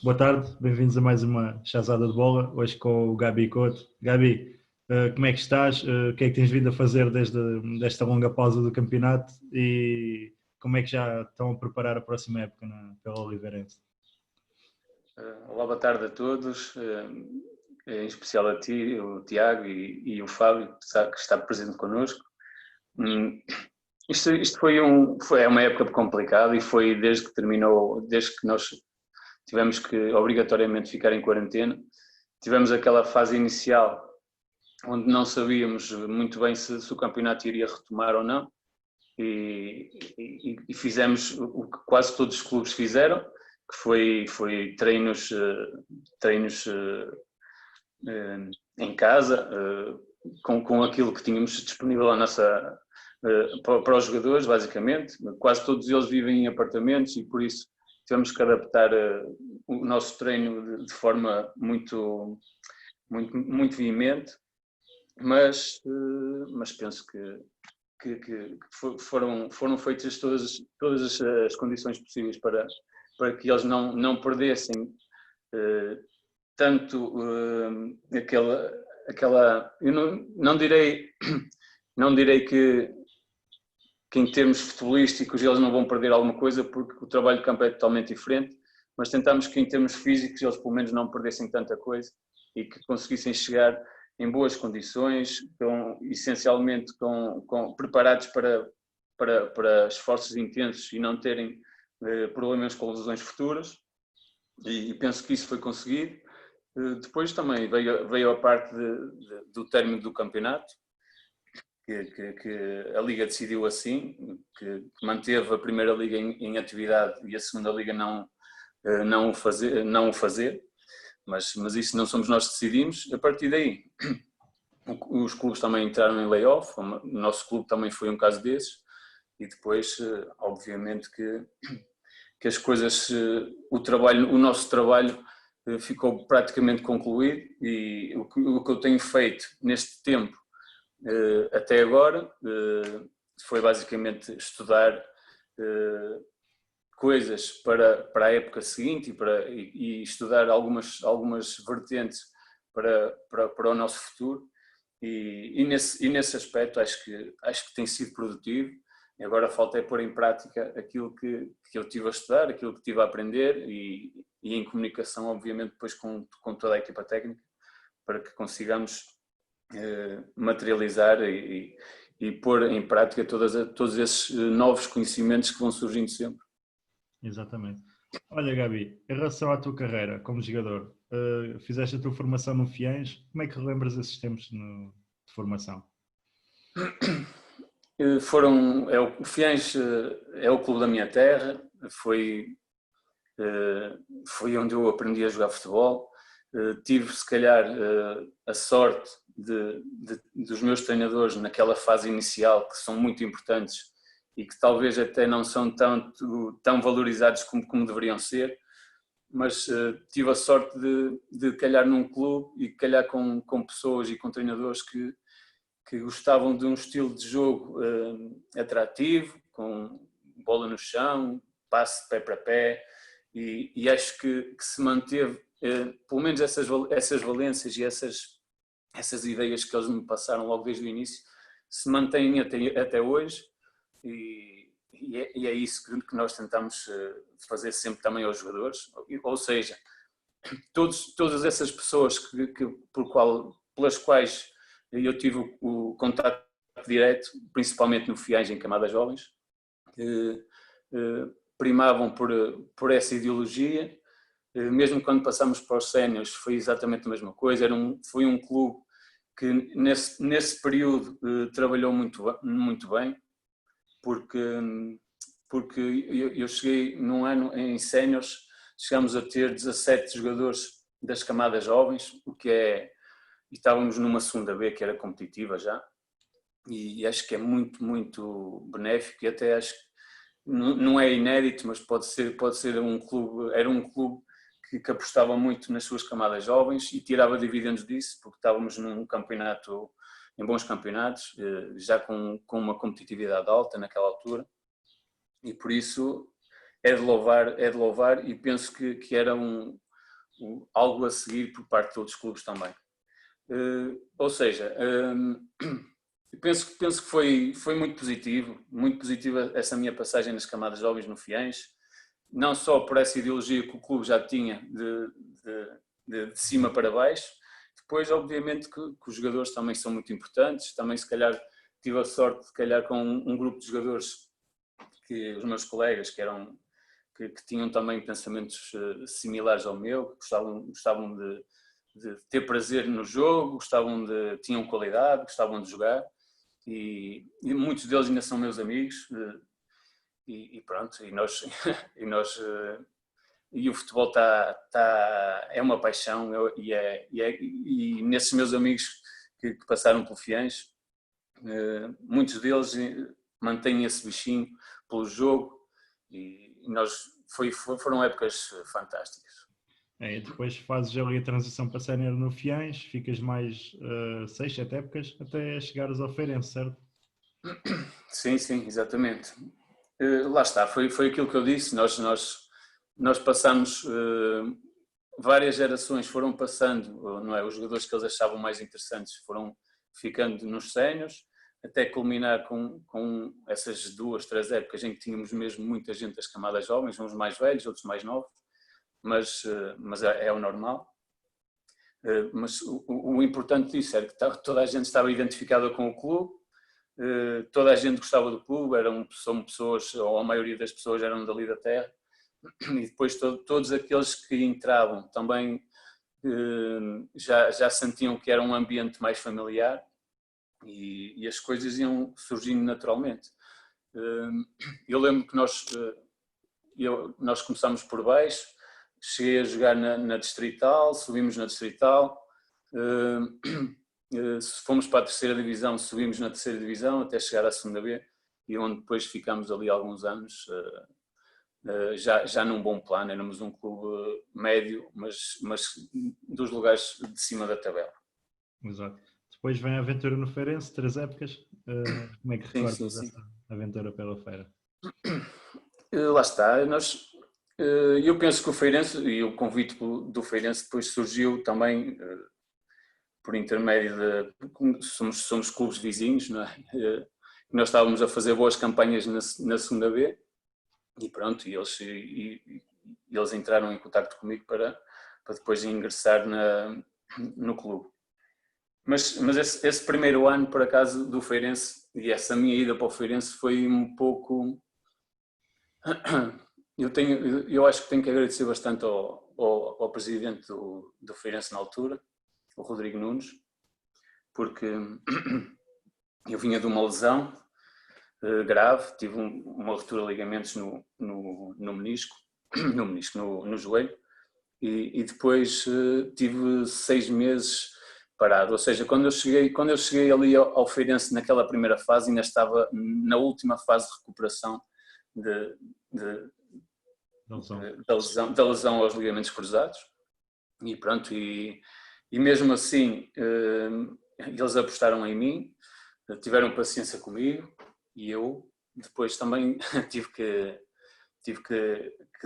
Boa tarde, bem-vindos a mais uma Chazada de Bola, hoje com o Gabi Couto. Gabi, como é que estás? O que é que tens vindo a fazer desde esta longa pausa do campeonato e como é que já estão a preparar a próxima época pela Oliveirense? Olá, boa tarde a todos, em especial a ti, o Tiago e o Fábio, que está presente connosco. Isto foi uma época complicada e foi desde que terminou, desde que nós tivemos que obrigatoriamente ficar em quarentena. Tivemos aquela fase inicial onde não sabíamos muito bem se o campeonato iria retomar ou não e fizemos o que quase todos os clubes fizeram, que foi treinos em casa, com aquilo que tínhamos disponível para os jogadores, basicamente. Quase todos eles vivem em apartamentos e por isso tivemos que adaptar o nosso treino de forma muito veemente, mas penso que foram feitas todas as condições possíveis para que eles não perdessem tanto aquela eu não direi que em termos futebolísticos eles não vão perder alguma coisa, porque o trabalho de campo é totalmente diferente, mas tentamos que em termos físicos eles pelo menos não perdessem tanta coisa e que conseguissem chegar em boas condições, essencialmente preparados para esforços intensos e não terem problemas com lesões futuras, e penso que isso foi conseguido. Depois também veio a parte do término do campeonato, que a Liga decidiu assim, que manteve a Primeira Liga em atividade e a Segunda Liga não o fazer, mas isso não somos nós que decidimos. A partir daí, os clubes também entraram em layoff, o nosso clube também foi um caso desses, e depois, obviamente, que as coisas, o nosso trabalho ficou praticamente concluído, e o que eu tenho feito neste tempo até agora foi basicamente estudar coisas para a época seguinte e estudar algumas vertentes para o nosso futuro, e nesse aspecto acho que tem sido produtivo. Agora falta é pôr em prática aquilo que eu tive a estudar, aquilo que tive a aprender, e em comunicação, obviamente, depois com toda a equipa técnica, para que consigamos materializar e pôr em prática todos esses novos conhecimentos que vão surgindo sempre. Exatamente. Olha, Gabi, em relação à tua carreira como jogador, fizeste a tua formação no Fiães, como é que relembras esses tempos de formação? O Fiães é o clube da minha terra, foi onde eu aprendi a jogar futebol. Tive, se calhar, a sorte dos meus treinadores naquela fase inicial, que são muito importantes e que talvez até não são tão valorizados como deveriam ser, mas tive a sorte de calhar num clube e calhar com pessoas e com treinadores que gostavam de um estilo de jogo atrativo, com bola no chão, passe de pé para pé, e acho que se manteve, pelo menos essas valências e essas ideias que eles me passaram logo desde o início, se mantêm até hoje, e é isso que nós tentamos fazer sempre também aos jogadores, ou seja, todas essas pessoas pelas quais eu tive o contato direto, principalmente no Fiães, em camadas jovens, primavam por essa ideologia. Mesmo quando passamos para os séniores foi exatamente a mesma coisa. Foi um clube que nesse período trabalhou muito bem, porque eu cheguei num ano em séniores, chegámos a ter 17 jogadores das camadas jovens, e estávamos numa segunda B que era competitiva já, e acho que é muito, muito benéfico, e até acho que não é inédito, mas pode ser um clube, era um clube que apostava muito nas suas camadas jovens e tirava dividendos disso, porque estávamos num campeonato, em bons campeonatos, já com uma competitividade alta naquela altura, e por isso é de louvar, e penso que era algo a seguir por parte de outros clubes também. Ou seja, penso que foi muito positiva essa minha passagem nas camadas jovens no Fiães, não só por essa ideologia que o clube já tinha de cima para baixo. Depois, obviamente, que os jogadores também são muito importantes. Também, se calhar, tive a sorte de, se calhar, com um grupo de jogadores, que os meus colegas, que tinham também pensamentos similares ao meu, que gostavam de ter prazer no jogo, tinham qualidade, gostavam de jogar. E muitos deles ainda são meus amigos. E pronto, e o futebol é uma paixão, e nesses meus amigos que passaram pelo Fiães, muitos deles mantêm esse bichinho pelo jogo, e foram épocas fantásticas. E depois fazes ali a transição para sénior no Fiães, ficas mais 6, 7 épocas até chegares ao Feirense, certo? Sim, exatamente. Lá está, foi aquilo que eu disse, nós passamos, várias gerações foram passando, não é? Os jogadores que eles achavam mais interessantes foram ficando nos séniores, até culminar com essas 2, 3 épocas em que tínhamos mesmo muita gente das camadas jovens, uns mais velhos, outros mais novos, mas é o normal. Mas o importante disso era que toda a gente estava identificada com o clube, toda a gente gostava do clube, são pessoas, ou a maioria das pessoas eram dali da terra, e depois todos aqueles que entravam também já sentiam que era um ambiente mais familiar, e as coisas iam surgindo naturalmente. Eu lembro que nós começámos por baixo, cheguei a jogar na Distrital, subimos na Distrital, fomos para a terceira divisão, subimos na terceira divisão até chegar à segunda B, e onde depois ficámos ali alguns anos, já num bom plano. Éramos um clube médio, mas dos lugares de cima da tabela. Exato. Depois vem a aventura no Feirense, 3 épocas. Como é que recordas essa aventura pela Feira? Lá está, eu penso que o Feirense, e o convite do Feirense depois surgiu também por intermédio somos clubes vizinhos, não é? Nós estávamos a fazer boas campanhas na segunda B, e pronto, e eles entraram em contacto comigo para depois ingressar no clube. Mas esse primeiro ano, por acaso, do Feirense, e essa minha ida para o Feirense foi um pouco... Eu acho que tenho que agradecer bastante ao presidente do Feirense na altura, o Rodrigo Nunes, porque eu vinha de uma lesão grave, tive uma ruptura de ligamentos no menisco, no joelho, e depois tive 6 meses parado. Ou seja, quando eu cheguei ali ao Feirense naquela primeira fase, ainda estava na última fase de recuperação da lesão aos ligamentos cruzados, e pronto, e mesmo assim eles apostaram em mim, tiveram paciência comigo, e eu depois também tive que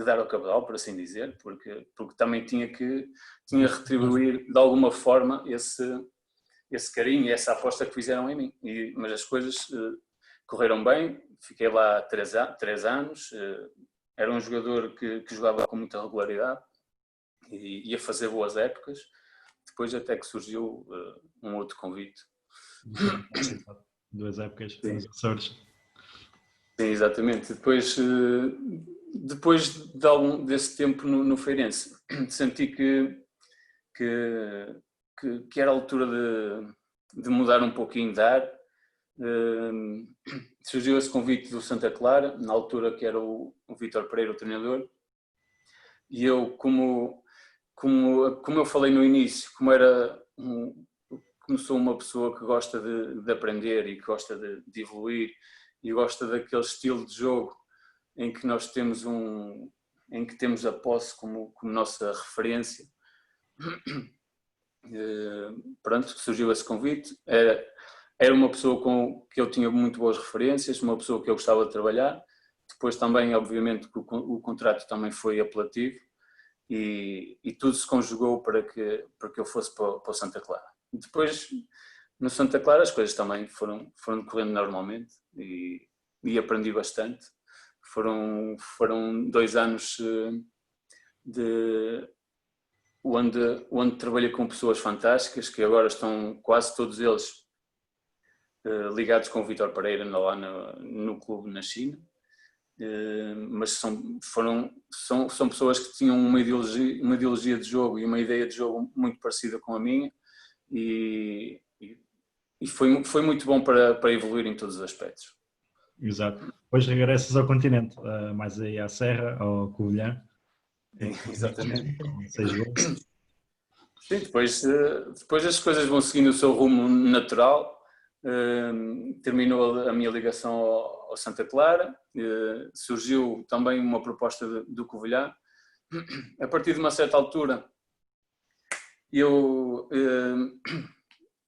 dar ao cabedal, por assim dizer, porque também tinha que retribuir de alguma forma esse carinho e essa aposta que fizeram em mim. Mas as coisas correram bem, fiquei lá 3 anos, era um jogador que jogava com muita regularidade e ia fazer boas épocas, depois até que surgiu um outro convite. 2 épocas nos Açores. Sim, exatamente. Depois desse tempo no Feirense, senti que era a altura de mudar um pouquinho de ar. Surgiu esse convite do Santa Clara, na altura que era o Vítor Pereira, o treinador, e eu, como eu falei no início, como sou uma pessoa que gosta de aprender e que gosta de evoluir, e gosta daquele estilo de jogo em que nós temos a posse como nossa referência, pronto, surgiu esse convite. Era uma pessoa que eu tinha muito boas referências, uma pessoa que eu gostava de trabalhar. Depois também, obviamente, o contrato também foi apelativo, e tudo se conjugou para que eu fosse para o Santa Clara. Depois, no Santa Clara, as coisas também foram decorrendo normalmente e aprendi bastante. Foram 2 anos onde trabalhei com pessoas fantásticas, que agora estão quase todos eles ligados com o Vítor Pereira lá no clube na China. Mas são pessoas que tinham uma ideologia de jogo e uma ideia de jogo muito parecida com a minha, e foi muito bom para evoluir em todos os aspectos. Exato. Depois regressas ao continente, mais aí à Serra, ao Covilhã. Exatamente. 6 gols. Sim, depois as coisas vão seguindo o seu rumo natural. Terminou a minha ligação ao Santa Clara, surgiu também uma proposta do Covilhã. A partir de uma certa altura eu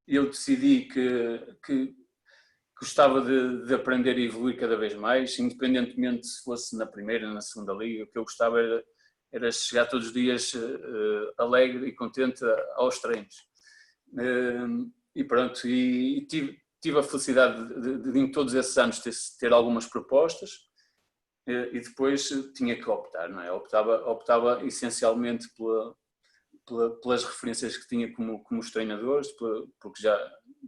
decidi que gostava de aprender e evoluir cada vez mais, independentemente se fosse na primeira ou na segunda liga. O que eu gostava era chegar todos os dias alegre e contente aos treinos. E pronto, e tive a felicidade de em todos esses anos ter algumas propostas, e depois tinha que optar, não é? Optava essencialmente pelas referências que tinha como os treinadores, porque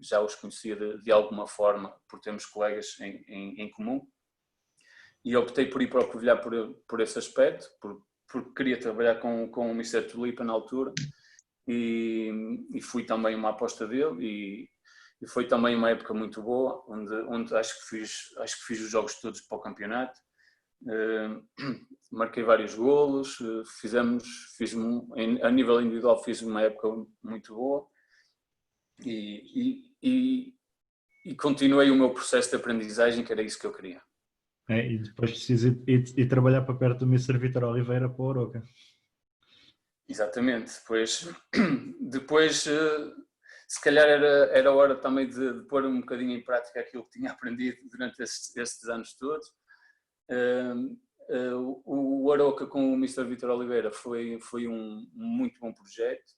já os conhecia de alguma forma, por termos colegas em comum, e optei por ir para o Covilhã por esse aspecto, porque queria trabalhar com o Mr. Tulipa na altura, e fui também uma aposta dele, e foi também uma época muito boa, onde acho que fiz os jogos todos para o campeonato. Marquei vários golos, a nível individual fiz uma época muito boa, e continuei o meu processo de aprendizagem, que era isso que eu queria. E depois preciso ir trabalhar para perto do Mr. Vítor Oliveira para o Arouca. Exatamente. Depois se calhar era hora também de pôr um bocadinho em prática aquilo que tinha aprendido durante estes anos todos. O Arouca com o Mr. Vítor Oliveira foi um muito bom projeto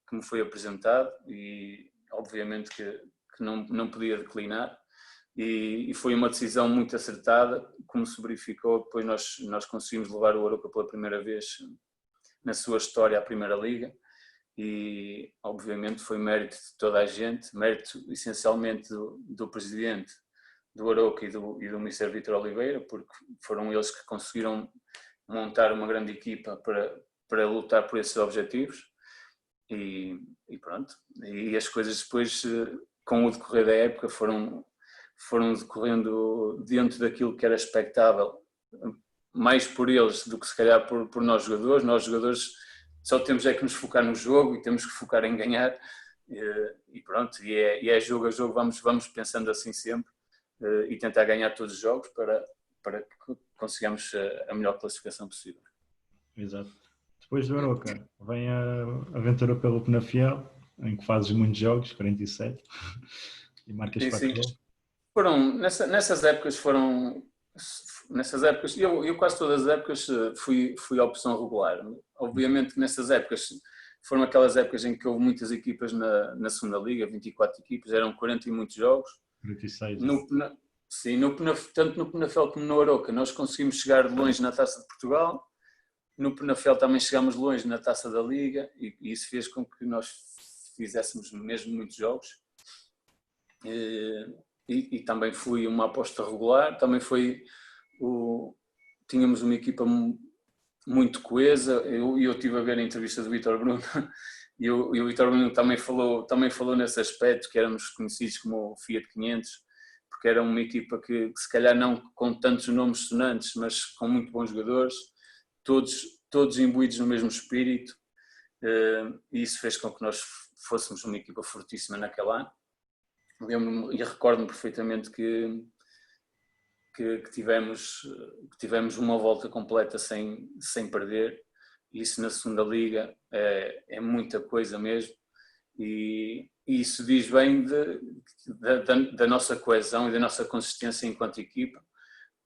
que me foi apresentado, e obviamente que não podia declinar, e foi uma decisão muito acertada, como se verificou. Depois nós conseguimos levar o Arouca pela primeira vez na sua história à Primeira Liga, e obviamente foi mérito de toda a gente, mérito essencialmente do presidente do Arouca e do Mr. Vítor Oliveira, porque foram eles que conseguiram montar uma grande equipa para lutar por esses objetivos, e pronto. E as coisas depois, com o decorrer da época, foram decorrendo dentro daquilo que era expectável, mais por eles do que se calhar por nós jogadores. Nós jogadores só temos que nos focar no jogo e temos que focar em ganhar, e pronto, e é jogo a jogo, vamos pensando assim sempre, e tentar ganhar todos os jogos para que consigamos a melhor classificação possível. Exato. Depois do Arouca vem a aventura pelo Penafiel, em que fazes muitos jogos, 47, e marcas 4 gols. Nessas épocas eu quase todas as épocas fui a opção regular. Obviamente que nessas épocas foram aquelas épocas em que houve muitas equipas na segunda liga, 24 equipas, eram 40 e muitos jogos. 46. Sim, tanto no Penafiel como no Arouca nós conseguimos chegar longe na Taça de Portugal. No Penafiel também chegámos longe na Taça da Liga, e isso fez com que nós fizéssemos mesmo muitos jogos. E também fui uma aposta regular. Também tínhamos uma equipa muito coesa. Eu estive a ver a entrevista do Vítor Bruno, e o Vítor Bruno também falou nesse aspecto, que éramos conhecidos como o Fiat 500, porque era uma equipa que se calhar não com tantos nomes sonantes, mas com muito bons jogadores, todos imbuídos no mesmo espírito, e isso fez com que nós fôssemos uma equipa fortíssima naquele ano. Lembro-me e recordo-me perfeitamente que tivemos uma volta completa sem perder. Isso na segunda liga é muita coisa mesmo, e isso diz bem da nossa coesão e da nossa consistência enquanto equipa,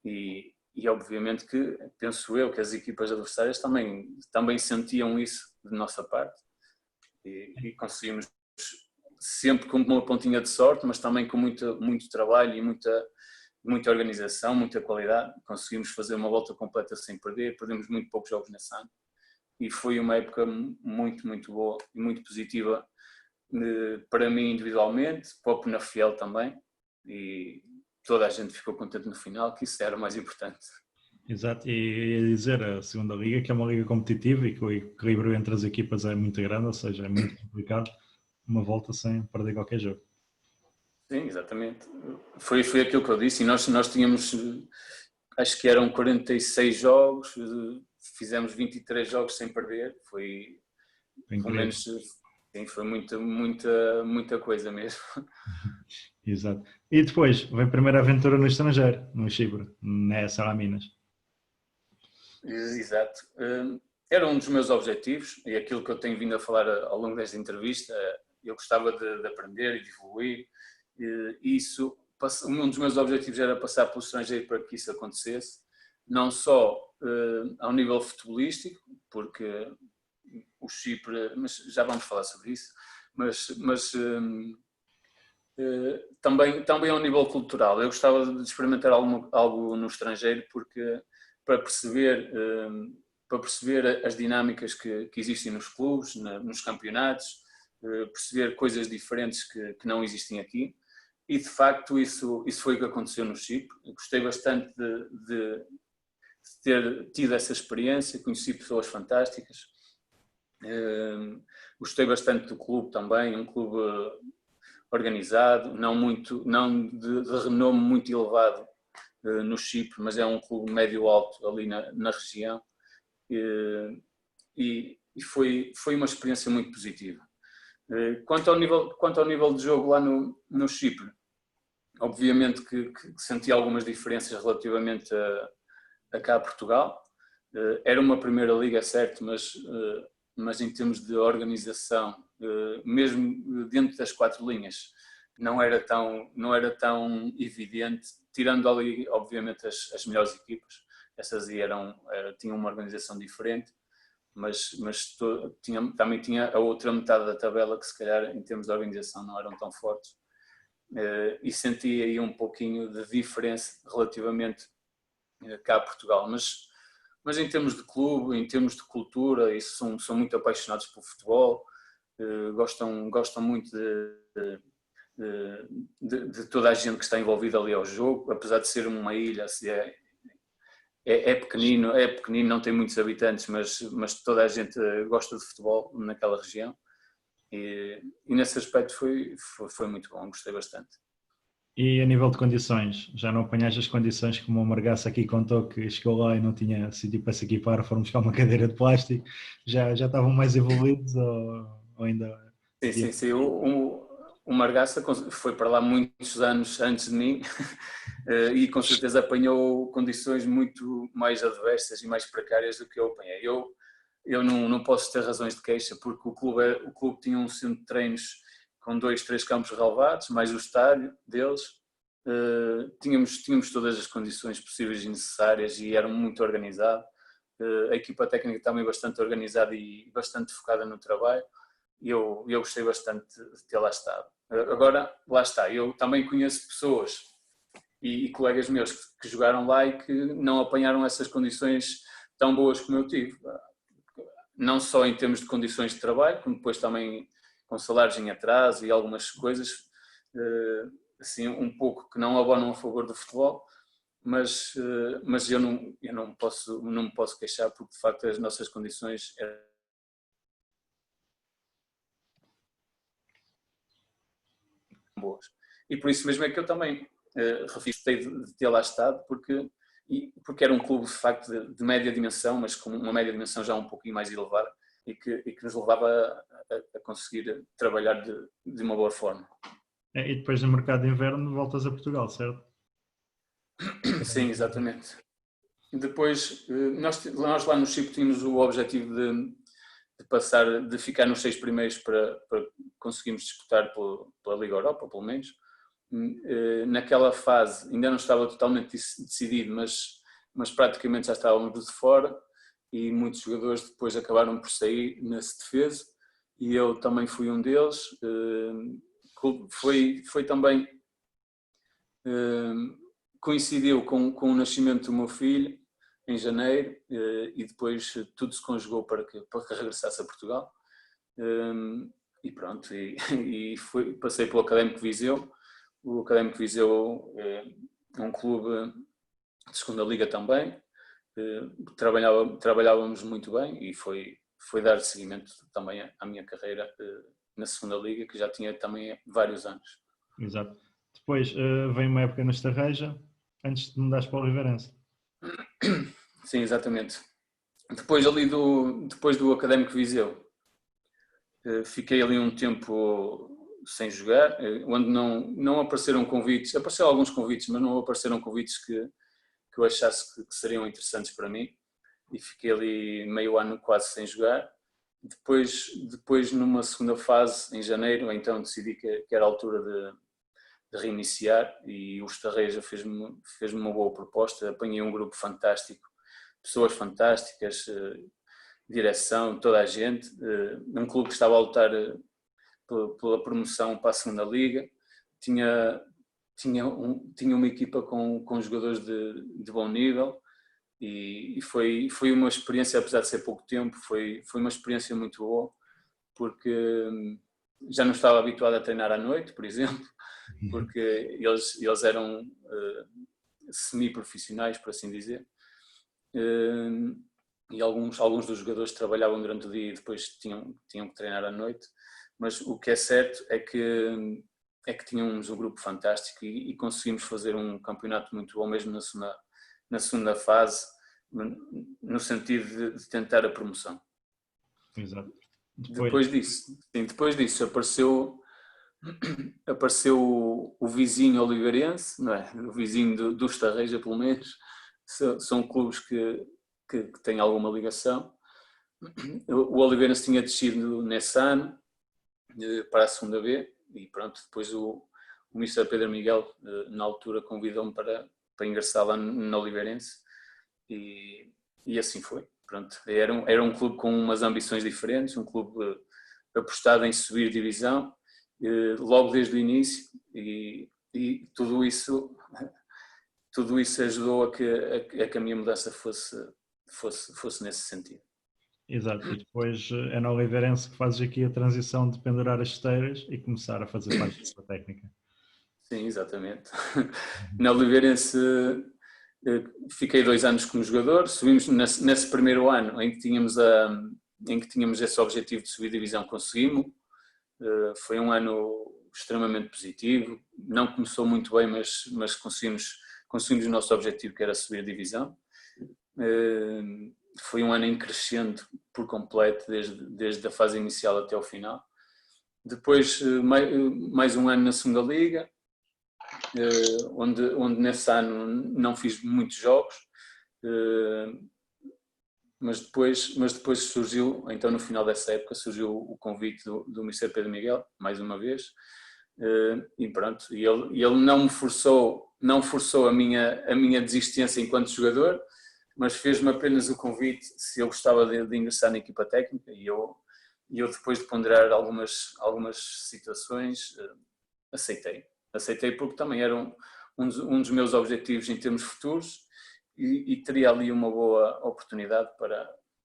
e e obviamente que, penso eu, que as equipas adversárias também sentiam isso de nossa parte e conseguimos sempre com uma pontinha de sorte, mas também com muito trabalho e muita organização, muita qualidade, conseguimos fazer uma volta completa sem perder, perdemos muito poucos jogos nesse ano e foi uma época muito boa e muito positiva para mim individualmente, para o Penafiel também, e toda a gente ficou contente no final, que isso era o mais importante. Exato, e ia dizer, a segunda liga, que é uma liga competitiva e que o equilíbrio entre as equipas é muito grande, ou seja, é muito complicado uma volta sem perder qualquer jogo. Sim, exatamente. Foi aquilo que eu disse, e nós tínhamos, acho que eram 46 jogos, fizemos 23 jogos sem perder, foi pelo menos, sim, foi muita coisa mesmo. Exato. E depois, vem a primeira aventura no estrangeiro, no Chipre, na Minas. Exato. Era um dos meus objetivos e aquilo que eu tenho vindo a falar ao longo desta entrevista. Eu gostava de aprender e de evoluir. Um dos meus objetivos era passar pelo estrangeiro para que isso acontecesse, não só ao nível futebolístico, porque o Chipre, mas já vamos falar sobre isso, mas também ao nível cultural. Eu gostava de experimentar algo no estrangeiro porque para perceber as dinâmicas que existem nos clubes, nos campeonatos, perceber coisas diferentes que não existem aqui. E de facto isso foi o que aconteceu no Chipre. Gostei bastante de ter tido essa experiência, conheci pessoas fantásticas. Gostei bastante do clube também, um clube organizado, não de renome muito elevado no Chipre, mas é um clube médio-alto ali na região e foi uma experiência muito positiva. Quanto ao nível de jogo lá no Chipre, obviamente que senti algumas diferenças relativamente a cá a Portugal. Era uma primeira liga, certo, mas em termos de organização, mesmo dentro das 4 linhas, não era tão evidente, tirando ali, obviamente, as melhores equipas. Essas aí tinham uma organização diferente, mas também tinha a outra metade da tabela que, se calhar, em termos de organização, não eram tão fortes. E senti aí um pouquinho de diferença relativamente cá a Portugal. Mas em termos de clube, em termos de cultura, e são muito apaixonados pelo futebol, gostam muito de toda a gente que está envolvida ali ao jogo, apesar de ser uma ilha, é pequenino, não tem muitos habitantes, mas toda a gente gosta de futebol naquela região e nesse aspecto foi muito bom, gostei bastante. E a nível de condições, já não apanhaste as condições como o Margaça aqui contou que chegou lá e não tinha sítio para se equipar, foram buscar uma cadeira de plástico, já estavam mais evoluídos ou ainda... Sim. O Margaça foi para lá muitos anos antes de mim e com certeza apanhou condições muito mais adversas e mais precárias do que eu apanhei. Eu não posso ter razões de queixa porque o clube tinha um centro de treinos com 2, 3 campos relevados, mais o estádio deles. Tínhamos todas as condições possíveis e necessárias e era muito organizado. A equipa técnica também bastante organizada e bastante focada no trabalho. E eu gostei bastante de ter lá estado. Agora, lá está, eu também conheço pessoas e colegas meus que jogaram lá e que não apanharam essas condições tão boas como eu tive. Não só em termos de condições de trabalho, como depois também com salários em atraso e algumas coisas, assim, um pouco que não abonam a favor do futebol, mas eu não me posso queixar porque de facto as nossas condições eram boas. E por isso mesmo é que eu também gostei de ter lá estado, porque era um clube de facto de média dimensão, mas com uma média dimensão já um pouquinho mais elevada e que nos levava a conseguir trabalhar de uma boa forma. E depois no mercado de inverno voltas a Portugal, certo? Sim, exatamente. Depois, nós lá no Chipre tínhamos o objetivo de ficar nos 6 primeiros para conseguirmos disputar pela Liga Europa, pelo menos. Naquela fase ainda não estava totalmente decidido, mas mas praticamente já estávamos de fora e muitos jogadores depois acabaram por sair nesse defesa e eu também fui um deles. Foi também, coincidiu com o nascimento do meu filho em janeiro e depois tudo se conjugou para que regressasse a Portugal. E pronto, passei pelo Académico Viseu. O Académico Viseu é um clube de segunda liga também. Trabalhávamos muito bem e foi dar seguimento também à minha carreira na segunda liga, que já tinha também vários anos. Exato. Depois vem uma época na Estarreja, antes de mudares para o Oliveirense. Sim, exatamente. Depois do Académico Viseu, fiquei ali um tempo sem jogar, onde não apareceram convites. Apareceram alguns convites, mas não apareceram convites que eu achasse que seriam interessantes para mim. E fiquei ali meio ano quase sem jogar. Depois numa segunda fase, em janeiro, então decidi que era a altura de reiniciar e o Estarreja fez-me uma boa proposta. Apanhei um grupo fantástico, pessoas fantásticas, direção, toda a gente. Um clube que estava a lutar pela promoção para a segunda liga. Tinha uma equipa com jogadores de bom nível e foi uma experiência, apesar de ser pouco tempo, foi uma experiência muito boa, porque já não estava habituado a treinar à noite, por exemplo, porque eles eram semi-profissionais, por assim dizer, e alguns dos jogadores trabalhavam durante o dia e depois tinham que treinar à noite, mas o que é certo é que tínhamos um grupo fantástico e conseguimos fazer um campeonato muito bom mesmo na segunda fase, no sentido de tentar a promoção. Exato. Depois disso apareceu o vizinho oliveirense, não é? O vizinho do Estarreja, pelo menos. São clubes que têm alguma ligação. O Oliveirense tinha descido nesse ano para a segunda B e pronto, depois o Mr. Pedro Miguel na altura convidou-me para ingressar lá no Oliveirense e assim foi. Pronto, era um clube com umas ambições diferentes, um clube apostado em subir divisão logo desde o início e tudo isso ajudou a que a minha mudança fosse nesse sentido. Exato, e depois é na Oliveirense que fazes aqui a transição de pendurar as esteiras e começar a fazer parte da sua técnica. Sim, exatamente. Na Oliveirense fiquei 2 anos como jogador, subimos nesse primeiro ano em que tínhamos esse objetivo de subir divisão, conseguimos. Foi um ano extremamente positivo, não começou muito bem, mas conseguimos o nosso objetivo, que era subir divisão. Foi um ano em crescendo por completo, desde a fase inicial até ao final. Depois mais um ano na segunda liga, onde nesse ano não fiz muitos jogos, mas depois surgiu, então no final dessa época surgiu o convite do Mr. Pedro Miguel, mais uma vez, e pronto, e ele não forçou a minha desistência enquanto jogador, mas fez-me apenas o convite se eu gostava de ingressar na equipa técnica e eu depois de ponderar algumas situações aceitei porque também era um dos meus objetivos em termos futuros e teria ali uma boa oportunidade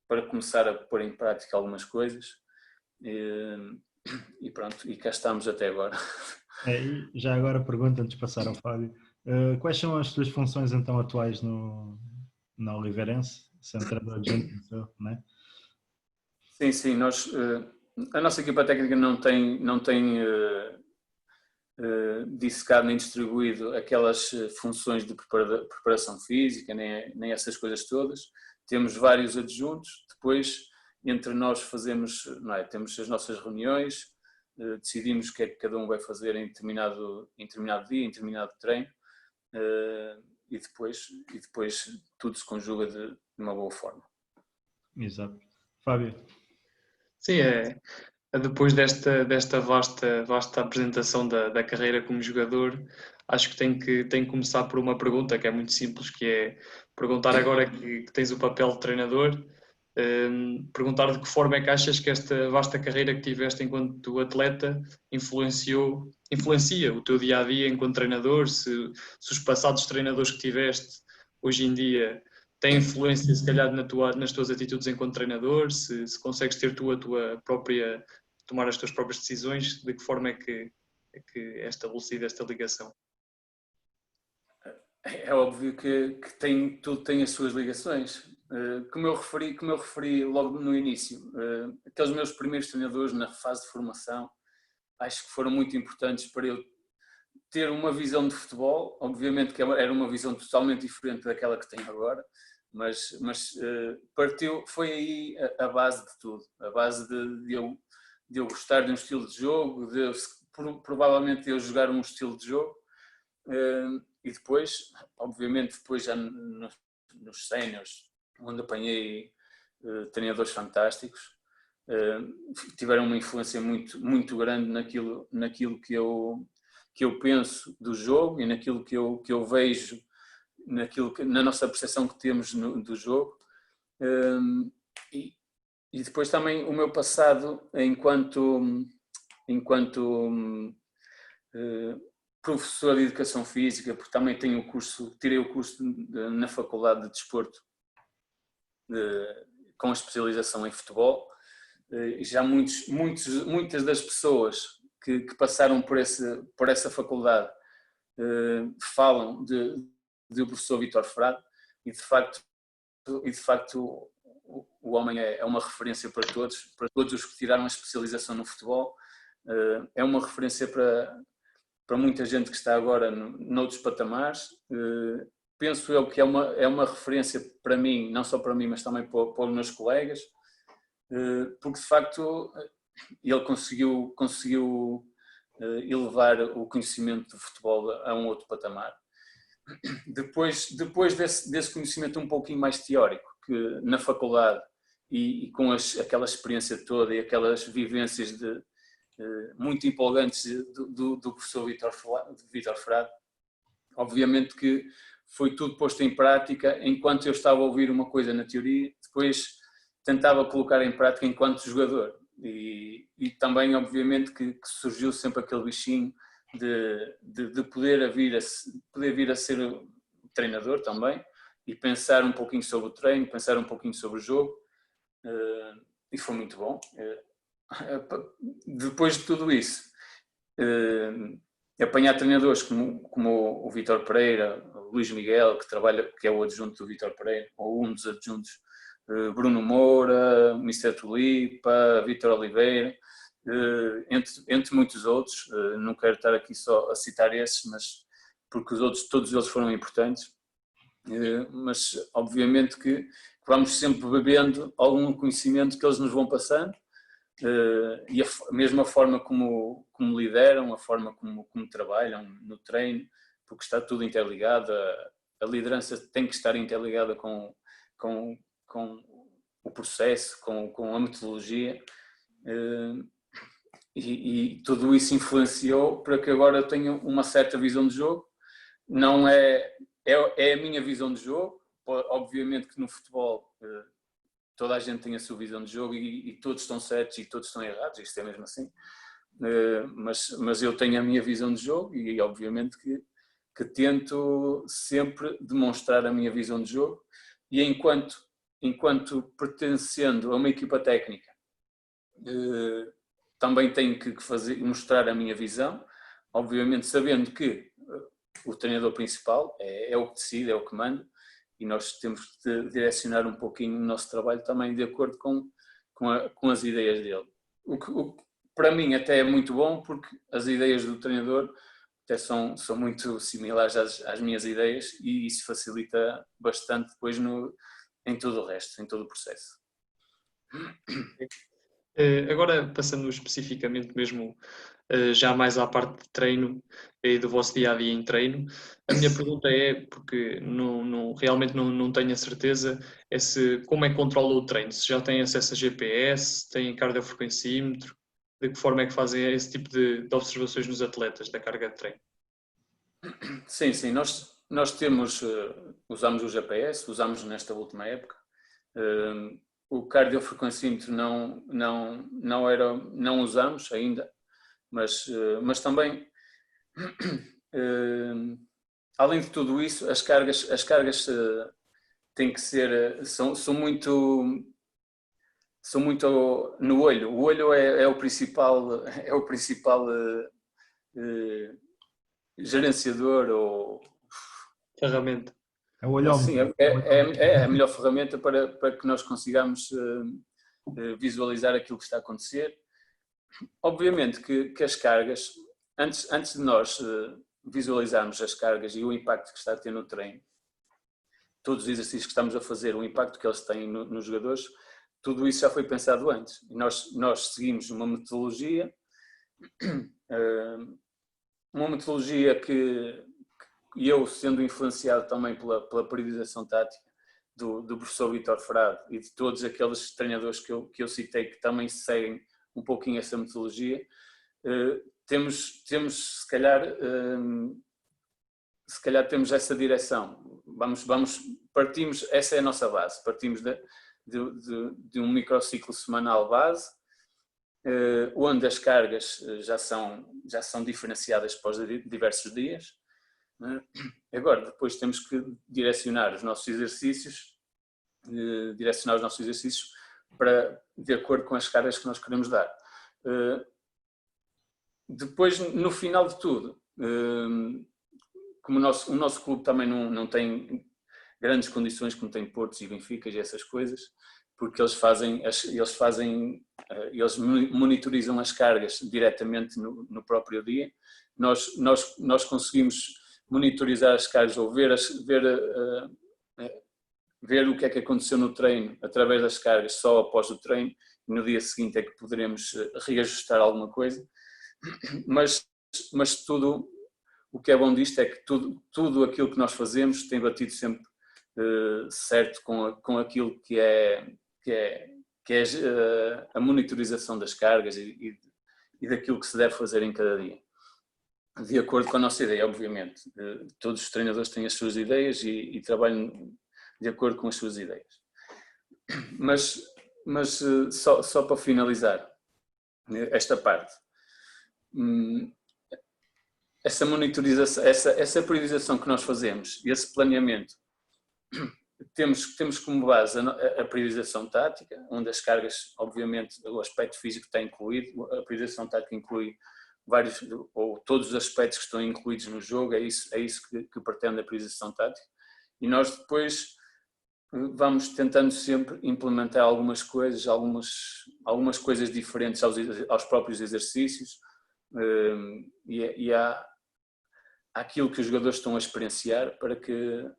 para começar a pôr em prática algumas coisas e pronto, e cá estamos até agora. E já agora pergunta, antes de passar ao Fábio, quais são as tuas funções então atuais na Oliveirense, centrado adjunto, não é? Sim, a nossa equipa técnica não tem dissecado nem distribuído aquelas funções de preparação física, nem essas coisas todas. Temos vários adjuntos, depois entre nós fazemos, não é, temos as nossas reuniões, decidimos o que é que cada um vai fazer em determinado dia, em determinado treino, e depois tudo se conjuga de uma boa forma. Exato. Fábio? Sim, depois desta vasta apresentação da carreira como jogador, acho que tem que começar por uma pergunta que é muito simples, que é perguntar agora que tens o papel de treinador, perguntar de que forma é que achas que esta vasta carreira que tiveste enquanto atleta influencia o teu dia-a-dia enquanto treinador, se os passados treinadores que tiveste hoje em dia têm influência se calhar nas tuas atitudes enquanto treinador, se consegues ter tu a tua própria, tomar as tuas próprias decisões, de que forma é que é estabelecida esta ligação? É óbvio que tudo tem as suas ligações. Como eu referi logo no início, aqueles meus primeiros treinadores na fase de formação, acho que foram muito importantes para eu ter uma visão de futebol. Obviamente que era uma visão totalmente diferente daquela que tenho agora, mas foi aí a base de tudo, a base de eu gostar de um estilo de jogo, provavelmente eu jogar um estilo de jogo. E depois, obviamente, já nos séniores, onde apanhei treinadores fantásticos, tiveram uma influência muito, muito grande naquilo que eu penso do jogo e naquilo que eu vejo, na nossa percepção que temos do jogo. E depois também o meu passado enquanto professor de Educação Física, porque também tirei o curso na Faculdade de Desporto, com a especialização em futebol. Já muitas das pessoas que passaram por essa faculdade falam do professor Vítor Frade, e de facto o homem é uma referência para todos os que tiraram a especialização no futebol. É uma referência para muita gente que está agora noutros patamares. Penso eu que é uma referência para mim, não só para mim, mas também para os meus colegas, porque de facto ele conseguiu elevar o conhecimento do futebol a um outro patamar. Depois desse conhecimento um pouquinho mais teórico, que na faculdade e com aquela experiência toda e aquelas vivências muito empolgantes do professor Vítor Frade, obviamente que foi tudo posto em prática enquanto eu estava a ouvir uma coisa na teoria, depois tentava colocar em prática enquanto jogador, e também obviamente que surgiu sempre aquele bichinho de poder vir a ser treinador também, e pensar um pouquinho sobre o treino, pensar um pouquinho sobre o jogo, e foi muito bom. Depois de tudo isso, apanhar treinadores como o Vítor Pereira, o Luís Miguel, que é o adjunto do Vítor Pereira, ou um dos adjuntos, Bruno Moura, Mr. Tulipa, Vítor Oliveira, entre muitos outros. Não quero estar aqui só a citar esses, mas porque todos eles foram importantes. Mas obviamente que vamos sempre bebendo algum conhecimento que eles nos vão passando, e a mesma forma como lideram, a forma como trabalham no treino, porque está tudo interligado. A liderança tem que estar interligada com o processo, com a metodologia, e tudo isso influenciou para que agora eu tenha uma certa visão de jogo. Não é a minha visão de jogo. Obviamente que no futebol toda a gente tem a sua visão de jogo e todos estão certos e todos estão errados, isto é mesmo assim, mas eu tenho a minha visão de jogo e obviamente que tento sempre demonstrar a minha visão de jogo, e enquanto pertencendo a uma equipa técnica, também tenho que mostrar a minha visão, obviamente sabendo que o treinador principal é o que decide, é o que manda, e nós temos de direcionar um pouquinho o nosso trabalho também de acordo com as ideias dele. O que para mim até é muito bom, porque as ideias do treinador até são muito similares às minhas ideias, e isso facilita bastante depois em todo o resto, em todo o processo. Agora, passando especificamente mesmo já mais à parte de treino e do vosso dia-a-dia em treino, a minha pergunta é, porque realmente não tenho a certeza, é como é que controla o treino, se já tem acesso a GPS, tem cardiofrequencímetro, de que forma é que fazem esse tipo de observações nos atletas da carga de treino? Sim, nós nós usamos o GPS, usamos nesta última época. O cardiofrequencímetro não usamos ainda, mas também, além de tudo isso, as cargas têm que ser, são muito no olho. O olho é o principal gerenciador ou ferramenta. É o olhómetro. Sim, é a melhor ferramenta para que nós consigamos visualizar aquilo que está a acontecer. Obviamente que as cargas, antes de nós visualizarmos as cargas e o impacto que está a ter no treino, todos os exercícios que estamos a fazer, o impacto que eles têm nos jogadores, tudo isso já foi pensado antes. E nós seguimos uma metodologia que eu, sendo influenciado também pela periodização tática do professor Vítor Frade e de todos aqueles treinadores que eu citei que também seguem um pouquinho essa metodologia, temos se calhar temos essa direção. Partimos, essa é a nossa base, partimos de um microciclo semanal base, onde as cargas já são diferenciadas para os diversos dias. Agora, depois temos que direcionar os nossos exercícios de acordo com as cargas que nós queremos dar. Depois, no final de tudo, como o nosso clube também não tem grandes condições como tem Portos e Benficas e essas coisas, porque eles monitorizam as cargas diretamente no próprio dia. Nós conseguimos monitorizar as cargas ou ver o que é que aconteceu no treino através das cargas só após o treino, e no dia seguinte é que poderemos reajustar alguma coisa, mas tudo, o que é bom disto é que tudo aquilo que nós fazemos tem batido sempre certo com aquilo que é a monitorização das cargas e daquilo que se deve fazer em cada dia. De acordo com a nossa ideia, obviamente. Todos os treinadores têm as suas ideias e trabalham de acordo com as suas ideias. Mas só para finalizar esta parte, essa monitorização, essa priorização que nós fazemos, esse planeamento, temos como base a priorização tática, onde as cargas, obviamente, o aspecto físico está incluído. A priorização tática inclui vários ou todos os aspectos que estão incluídos no jogo. É isso que pretende a priorização tática. E nós depois vamos tentando sempre implementar algumas coisas coisas diferentes aos próprios exercícios, e há aquilo que os jogadores estão a experienciar para que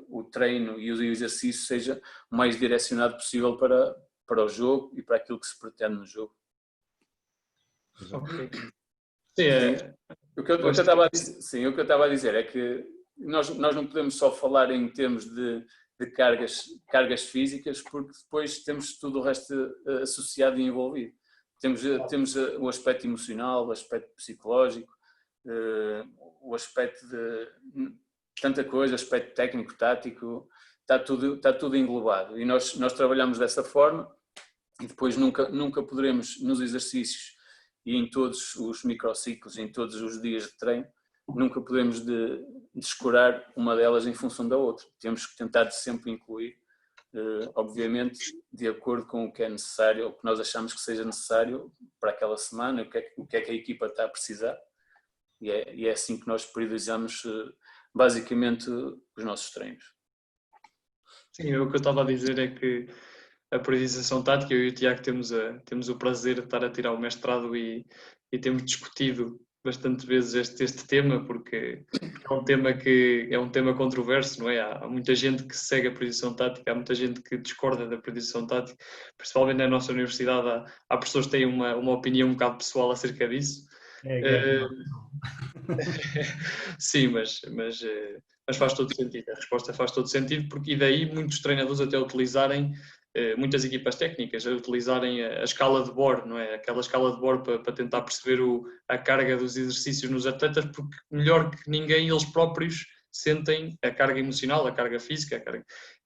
o treino e o exercício seja o mais direcionado possível para o jogo e para aquilo que se pretende no jogo. Ok. O que eu estava a dizer é que nós não podemos só falar em termos de cargas físicas, porque depois temos tudo o resto associado e envolvido. Temos o aspecto emocional, o aspecto psicológico, o aspecto de tanta coisa, aspecto técnico, tático, está tudo englobado. E nós trabalhamos dessa forma, e depois nunca poderemos, nos exercícios e em todos os microciclos, em todos os dias de treino, nunca podemos descurar uma delas em função da outra. Temos que tentar sempre incluir, obviamente, de acordo com o que é necessário, o que nós achamos que seja necessário para aquela semana, o que é que a equipa está a precisar. E é assim que nós priorizamos basicamente os nossos treinos. Sim, o que eu estava a dizer é que a priorização tática, eu e o Tiago temos o prazer de estar a tirar o mestrado e temos discutido bastante vezes este tema, porque é um tema controverso, não é? Há muita gente que segue a priorização tática, há muita gente que discorda da priorização tática, principalmente na nossa universidade há pessoas que têm uma opinião um bocado pessoal acerca disso. Sim, mas faz todo sentido, a resposta faz todo sentido, e daí muitos treinadores até utilizarem, muitas equipas técnicas, a utilizarem a escala de Bohr, não é? Aquela escala de Bohr para tentar perceber a carga dos exercícios nos atletas, porque melhor que ninguém eles próprios sentem a carga emocional, a carga física,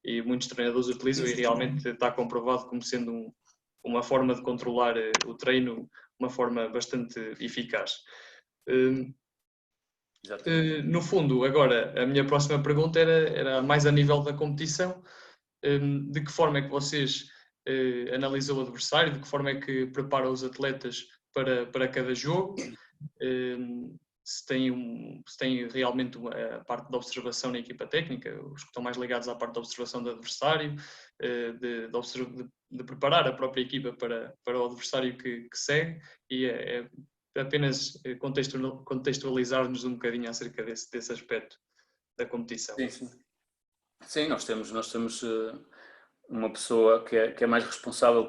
e muitos treinadores utilizam, e realmente está comprovado como sendo uma forma de controlar o treino, uma forma bastante eficaz. No fundo, agora, a minha próxima pergunta era mais a nível da competição. De que forma é que vocês analisam o adversário, de que forma é que preparam os atletas para cada jogo, se tem realmente a parte da observação na equipa técnica, os que estão mais ligados à parte da observação do adversário, de preparar a própria equipa para o adversário que segue, e é apenas contextualizar-nos um bocadinho acerca desse aspecto da competição. Sim, nós temos uma pessoa que é mais responsável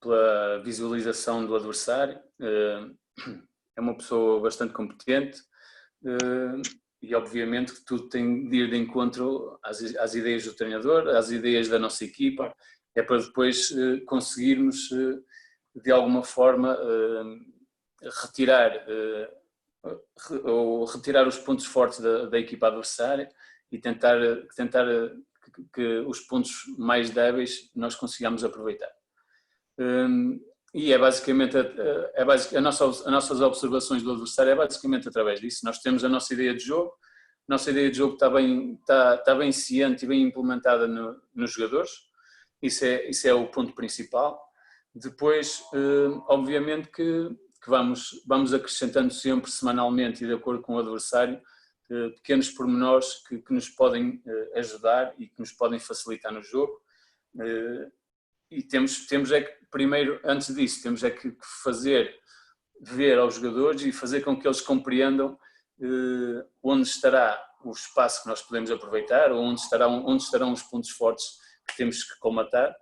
pela visualização do adversário. É uma pessoa bastante competente e obviamente que tudo tem de ir de encontro às ideias do treinador, às ideias da nossa equipa, é para depois conseguirmos de alguma forma retirar os pontos fortes da equipa adversária e tentar que os pontos mais débeis nós consigamos aproveitar. E é basicamente as nossas observações do adversário é basicamente através disso. Nós temos a nossa ideia de jogo, está bem ciente e bem implementada nos jogadores, isso é o ponto principal. Depois, obviamente que vamos acrescentando sempre, semanalmente e de acordo com o adversário, pequenos pormenores que nos podem ajudar e que nos podem facilitar no jogo. E temos é que, primeiro, antes disso, temos é que fazer ver aos jogadores e fazer com que eles compreendam onde estará o espaço que nós podemos aproveitar, ou onde estarão os pontos fortes que temos que colmatar,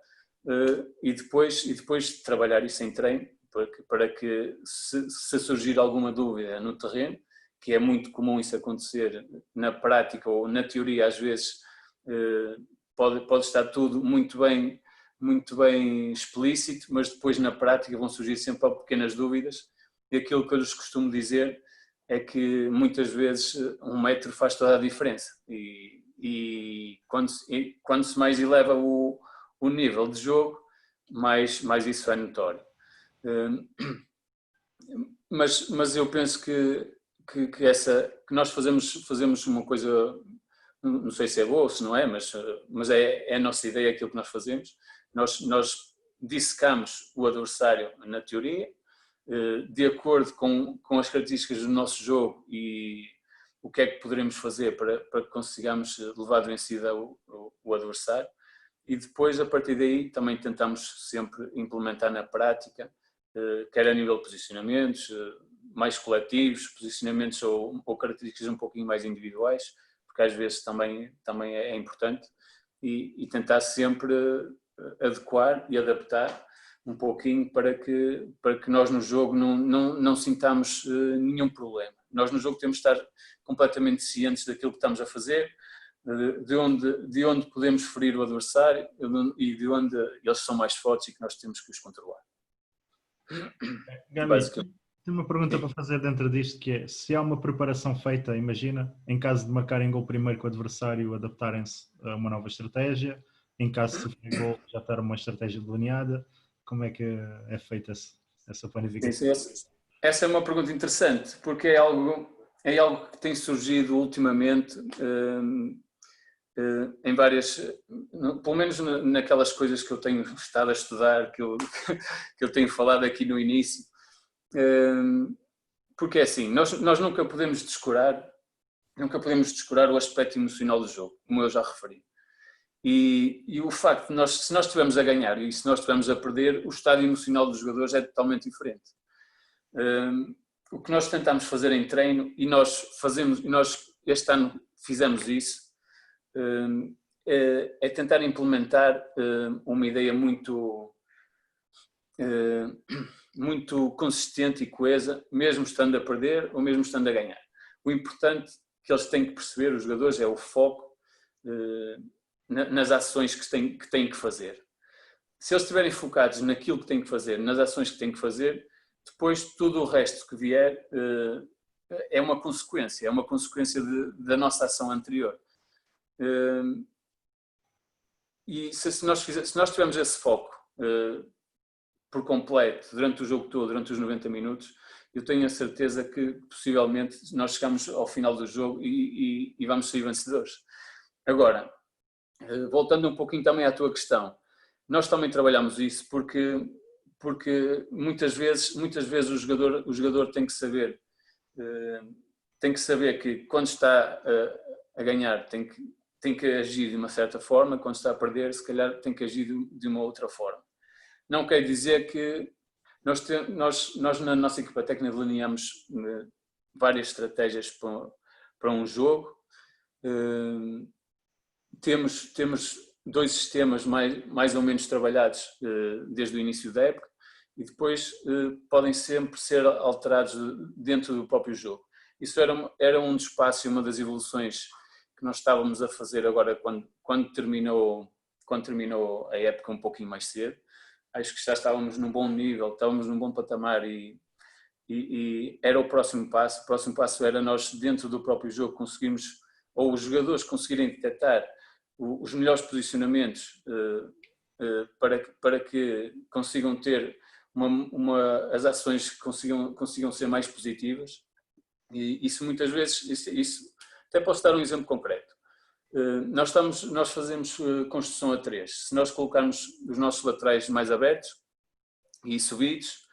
e depois trabalhar isso em treino, para que se surgir alguma dúvida no terreno, que é muito comum isso acontecer na prática ou na teoria, às vezes pode estar tudo muito bem explícito, mas depois na prática vão surgir sempre pequenas dúvidas, e aquilo que eu lhes costumo dizer é que muitas vezes 1 metro faz toda a diferença, e quando se mais eleva o nível de jogo, mais isso é notório. Mas eu penso que nós fazemos uma coisa, não sei se é boa ou se não é, mas é a nossa ideia, aquilo que nós fazemos. Nós dissecamos o adversário na teoria, de acordo com as características do nosso jogo e o que é que poderemos fazer para que consigamos levar de vencida o adversário, e depois, a partir daí, também tentamos sempre implementar na prática, quer a nível de posicionamentos mais coletivos, posicionamentos ou características um pouquinho mais individuais, porque às vezes também é importante, e tentar sempre adequar e adaptar um pouquinho para que nós no jogo não sintamos nenhum problema. Nós no jogo temos de estar completamente cientes daquilo que estamos a fazer, de onde podemos ferir o adversário e de onde eles são mais fortes e que nós temos que os controlar. Gabi, tenho uma pergunta para fazer dentro disto, que é: se há uma preparação feita, imagina, em caso de marcarem gol primeiro com o adversário, adaptarem-se a uma nova estratégia, em caso de sofrer gol, já ter uma estratégia delineada, como é que é feita essa planificação? Essa é uma pergunta interessante, porque é algo que tem surgido ultimamente em várias, pelo menos naquelas coisas que eu tenho estado a estudar, que eu tenho falado aqui no início, porque é assim, nós nunca podemos descurar o aspecto emocional do jogo, como eu já referi. E o facto de se nós estivermos a ganhar e se nós estivermos a perder, o estado emocional dos jogadores é totalmente diferente. O que nós tentamos fazer em treino, e nós este ano fizemos isso, é tentar implementar uma ideia muito consistente e coesa, mesmo estando a perder ou mesmo estando a ganhar. O importante que eles têm que perceber, os jogadores, é o foco nas ações que têm que fazer. Se eles estiverem focados naquilo que têm que fazer, nas ações que têm que fazer, depois tudo o resto que vier é uma consequência da nossa ação anterior. E se nós tivermos esse foco por completo durante o jogo todo, durante os 90 minutos, eu tenho a certeza que possivelmente nós chegamos ao final do jogo e vamos sair vencedores. Agora, voltando um pouquinho também à tua questão, nós também trabalhamos isso porque muitas vezes o jogador tem que saber que quando está a ganhar tem que agir de uma certa forma, quando está a perder se calhar tem que agir de uma outra forma. Não quer dizer que nós na nossa equipa técnica delineamos várias estratégias para um jogo. Temos 2 sistemas mais ou menos trabalhados desde o início da época e depois podem sempre ser alterados dentro do próprio jogo. Isso era um dos passos e uma das evoluções que nós estávamos a fazer agora quando terminou a época um pouquinho mais cedo. Acho que já estávamos num bom nível, estávamos num bom patamar e era o próximo passo. O próximo passo era nós, dentro do próprio jogo, conseguirmos, ou os jogadores conseguirem detectar os melhores posicionamentos para que consigam ter as ações que consigam ser mais positivas. E isso muitas vezes, isso até posso dar um exemplo concreto. Nós fazemos construção a 3. Se nós colocarmos os nossos laterais mais abertos e subidos,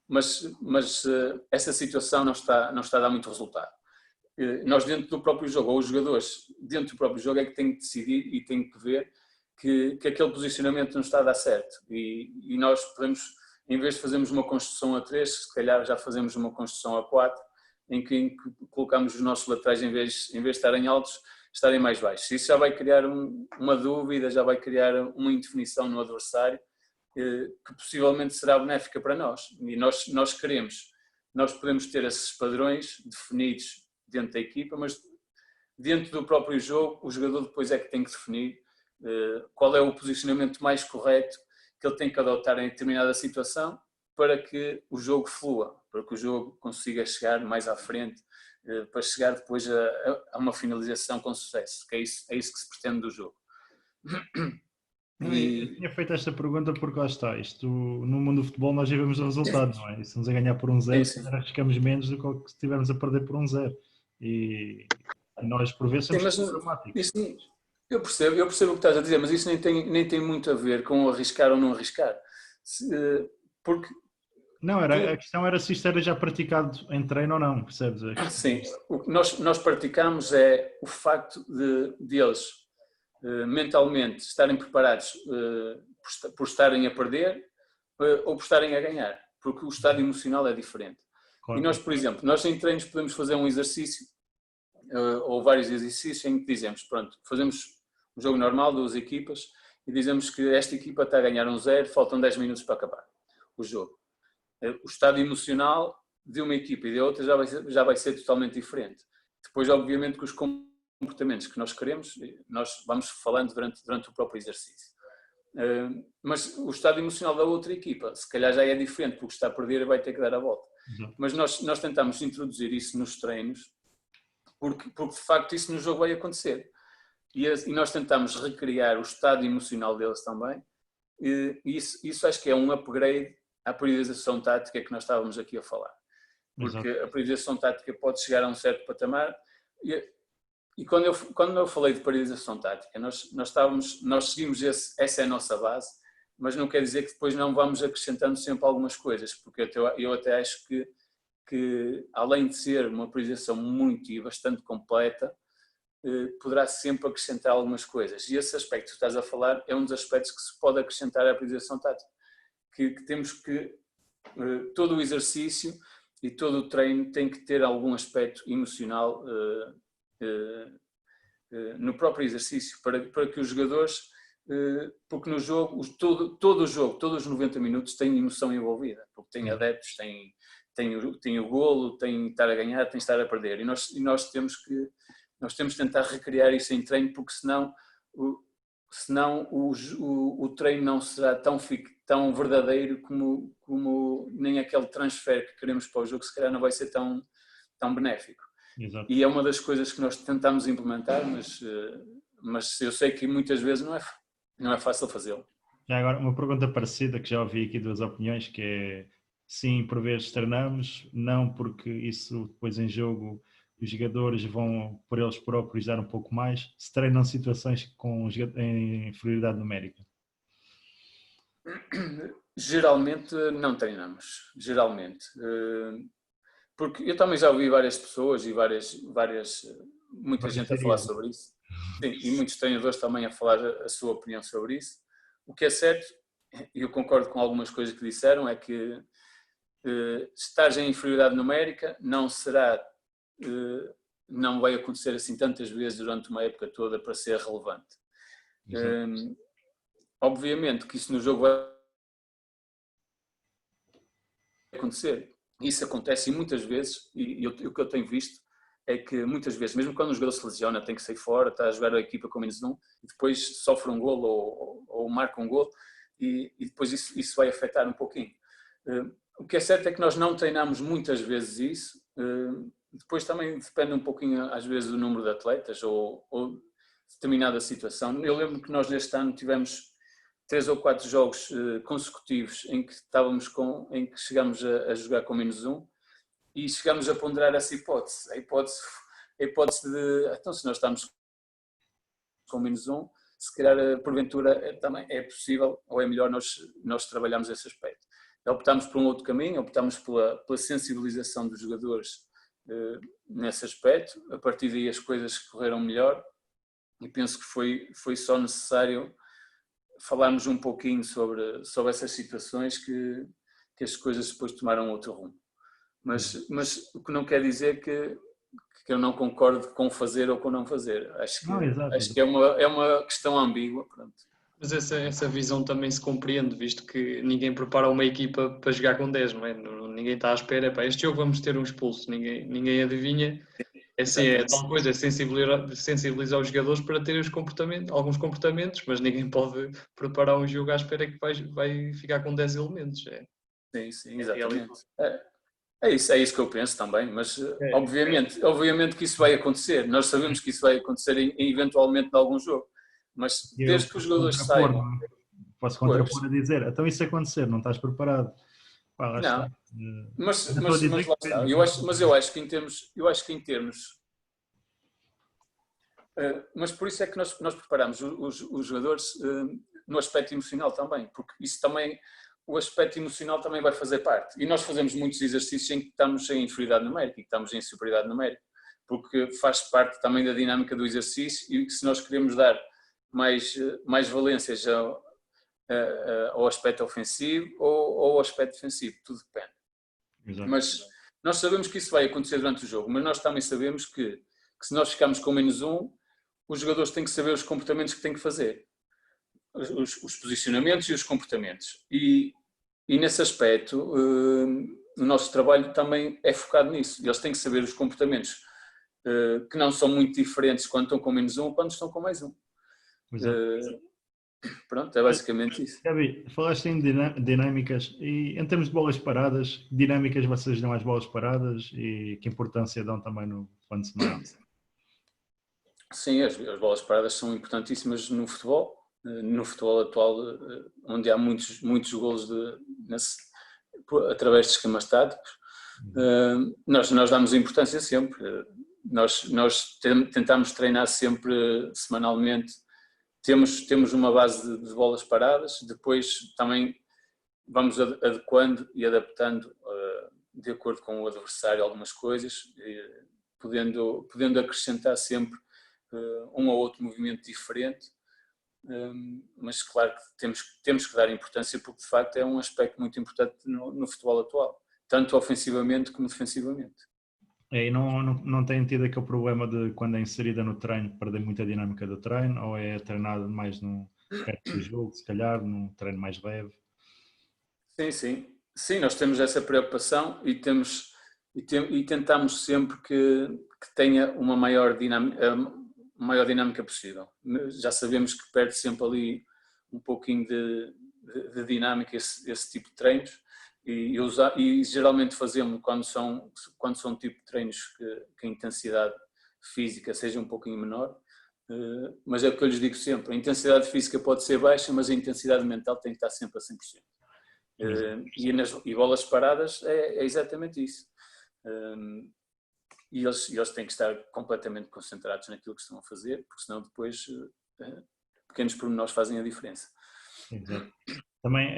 mas essa situação não está a dar muito resultado. Nós dentro do próprio jogo, ou os jogadores dentro do próprio jogo é que têm que decidir e têm que ver que aquele posicionamento não está a dar certo. E nós podemos, em vez de fazermos uma construção a 3, se calhar já fazemos uma construção a 4, em que colocamos os nossos laterais, em vez de estarem altos, estarem mais baixos. Isso já vai criar uma dúvida, já vai criar uma indefinição no adversário, que possivelmente será benéfica para nós. E nós podemos ter esses padrões definidos dentro da equipa, mas dentro do próprio jogo, o jogador depois é que tem que definir qual é o posicionamento mais correto que ele tem que adotar em determinada situação para que o jogo flua, para que o jogo consiga chegar mais à frente, para chegar depois a uma finalização com sucesso, que é isso que se pretende do jogo. Eu tinha feito esta pergunta porque lá está, isto no mundo do futebol nós já vemos o resultado, não é? E se estamos a ganhar por 1-0, arriscamos menos do que se estivermos a perder por 1-0. E nós por vezes somos dramáticos. Eu percebo o que estás a dizer, mas isso nem tem muito a ver com arriscar ou não arriscar. Porque... Não, a questão era se isto era já praticado em treino ou não, percebes? Sim, o que nós praticamos é o facto de eles mentalmente estarem preparados por estarem a perder ou por estarem a ganhar, porque o estado emocional é diferente. Claro. E nós, por exemplo, nós em treinos podemos fazer um exercício ou vários exercícios em que dizemos, pronto, fazemos um jogo normal, 2 equipas, e dizemos que esta equipa está a ganhar 1-0, faltam 10 minutos para acabar o jogo. O estado emocional de uma equipa e de outra já vai ser totalmente diferente. Depois, obviamente, que os comportamentos que nós queremos, nós vamos falando durante o próprio exercício. Mas o estado emocional da outra equipa, se calhar já é diferente, porque está a perder e vai ter que dar a volta. Uhum. Mas nós tentamos introduzir isso nos treinos, porque de facto isso no jogo vai acontecer. E nós tentamos recriar o estado emocional deles também. E isso acho que é um upgrade à periodização tática que nós estávamos aqui a falar. Porque a periodização tática pode chegar a um certo patamar. E quando eu falei de periodização tática, nós seguimos essa é a nossa base, mas não quer dizer que depois não vamos acrescentando sempre algumas coisas, porque eu até acho que além de ser uma periodização muito e bastante completa, poderá sempre acrescentar algumas coisas. E esse aspecto que estás a falar é um dos aspectos que se pode acrescentar à periodização tática. Que temos que, todo o exercício e todo o treino tem que ter algum aspecto emocional no próprio exercício, para que os jogadores, porque no jogo, todo o jogo, todos os 90 minutos tem emoção envolvida, porque tem adeptos, tem o golo, tem estar a ganhar, tem estar a perder, e nós temos que tentar recriar isso em treino, porque senão senão o treino não será tão verdadeiro como nem aquele transfer que queremos para o jogo, se calhar não vai ser tão benéfico. Exato. E é uma das coisas que nós tentamos implementar, mas eu sei que muitas vezes não é fácil fazê-lo. Já agora, uma pergunta parecida, que já ouvi aqui duas opiniões, que é, sim, por vezes treinamos, não porque isso depois em jogo os jogadores vão por eles próprios dar um pouco mais, se treinam situações em inferioridade numérica. Geralmente não treinamos, geralmente. Porque eu também já ouvi várias pessoas e muita gente a falar sobre isso. Sim, e muitos treinadores também a falar a sua opinião sobre isso. O que é certo, e eu concordo com algumas coisas que disseram, é que estás em inferioridade numérica não vai acontecer assim tantas vezes durante uma época toda para ser relevante. Obviamente que isso no jogo vai acontecer. Isso acontece muitas vezes, e o que eu tenho visto é que muitas vezes, mesmo quando um jogador se lesiona, tem que sair fora, está a jogar a equipa com -1, e depois sofre um golo ou marca um golo, e depois isso vai afetar um pouquinho. O que é certo é que nós não treinamos muitas vezes isso, depois também depende um pouquinho às vezes do número de atletas ou determinada situação. Eu lembro que nós neste ano tivemos 3 ou 4 jogos consecutivos em que chegámos a jogar com -1 e chegámos a ponderar essa hipótese. A hipótese de, então se nós estamos com -1, se calhar porventura também é possível ou é melhor nós trabalharmos esse aspecto. Optámos por um outro caminho, optámos pela sensibilização dos jogadores nesse aspecto. A partir daí as coisas correram melhor e penso que foi só necessário falarmos um pouquinho sobre essas situações que as coisas depois tomaram outro rumo. Mas o que não quer dizer que eu não concordo com fazer ou com não fazer. Acho que é uma questão ambígua. Pronto. Mas essa visão também se compreende, visto que ninguém prepara uma equipa para jogar com 10, não é? Ninguém está à espera, pá, este jogo vamos ter um expulso, ninguém adivinha. É assim, é tal coisa, é sensibilizar os jogadores para terem alguns comportamentos, mas ninguém pode preparar um jogo à espera que vai ficar com 10 elementos. Sim, exatamente. É isso que eu penso também, mas obviamente que isso vai acontecer. Nós sabemos que isso vai acontecer eventualmente em algum jogo, mas desde que os jogadores saibam... Posso contrapor a dizer, então isso acontecer, não estás preparado. Pá, lá não, está. Mas lá está. Eu acho que em termos... Mas por isso é que nós preparamos os jogadores no aspecto emocional também, porque isso também... O aspecto emocional também vai fazer parte. E nós fazemos muitos exercícios em que estamos em inferioridade numérica e que estamos em superioridade numérica, porque faz parte também da dinâmica do exercício e que se nós queremos dar mais valências ao aspecto ofensivo ou ao aspecto defensivo, tudo depende. Exato. Mas nós sabemos que isso vai acontecer durante o jogo, mas nós também sabemos que se nós ficarmos com -1, os jogadores têm que saber os comportamentos que têm que fazer. Os posicionamentos e os comportamentos. E nesse aspecto, o nosso trabalho também é focado nisso. Eles têm que saber os comportamentos que não são muito diferentes quando estão com -1 ou quando estão com +1. Pronto, é basicamente isso. Gabi, falaste em dinâmicas e em termos de bolas paradas, que dinâmicas vocês dão às bolas paradas e que importância dão também no plano semanal? Sim, as bolas paradas são importantíssimas no futebol atual, onde há muitos golos através de esquemas táticos. Nós damos importância sempre. Nós tentamos treinar sempre semanalmente. Temos uma base de bolas paradas, depois também vamos adequando e adaptando de acordo com o adversário algumas coisas, podendo acrescentar sempre um ou outro movimento diferente. Mas claro que temos que dar importância porque de facto é um aspecto muito importante no futebol atual, tanto ofensivamente como defensivamente. E não tem tido aquele problema de quando é inserida no treino perder muita dinâmica do treino, ou é treinado mais no perto do jogo, se calhar num treino mais leve? Sim, nós temos essa preocupação e tentamos sempre que tenha uma maior dinâmica, maior dinâmica possível. Já sabemos que perde sempre ali um pouquinho de dinâmica esse tipo de treinos e geralmente fazemos quando são tipo de treinos que a intensidade física seja um pouquinho menor, mas é o que eu lhes digo sempre, a intensidade física pode ser baixa, mas a intensidade mental tem que estar sempre a 100%. E bolas paradas é exatamente isso. E eles têm que estar completamente concentrados naquilo que estão a fazer, porque senão depois pequenos pormenores fazem a diferença. Exato. Também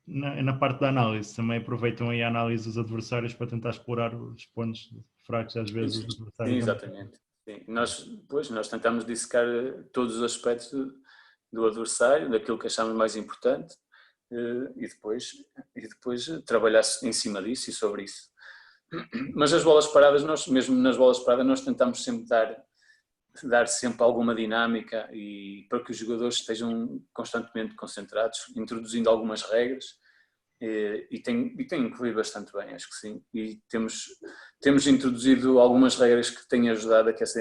na parte da análise, também aproveitam aí a análise dos adversários para tentar explorar os pontos fracos às vezes dos adversários. Sim, exatamente. Sim. Nós tentamos dissecar todos os aspectos do adversário, daquilo que achamos mais importante e depois trabalhar em cima disso e sobre isso. Mas as bolas paradas, mesmo nas bolas paradas, nós tentamos sempre dar sempre alguma dinâmica e para que os jogadores estejam constantemente concentrados, introduzindo algumas regras e tem corrido bastante bem, acho que sim. E temos introduzido algumas regras que têm ajudado a que essa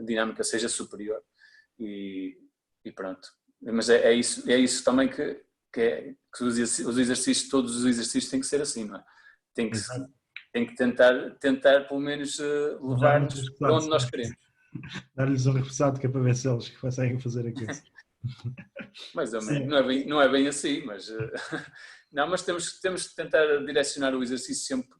dinâmica seja superior e pronto. Mas é isso também que os exercícios, todos os exercícios têm que ser assim, não é? Tem que tentar pelo menos levar-nos para onde nós queremos. Dar-lhes um reforçado que é para ver se eles conseguem fazer aquilo. Mais ou menos, não é bem assim, mas mas temos que tentar direcionar o exercício sempre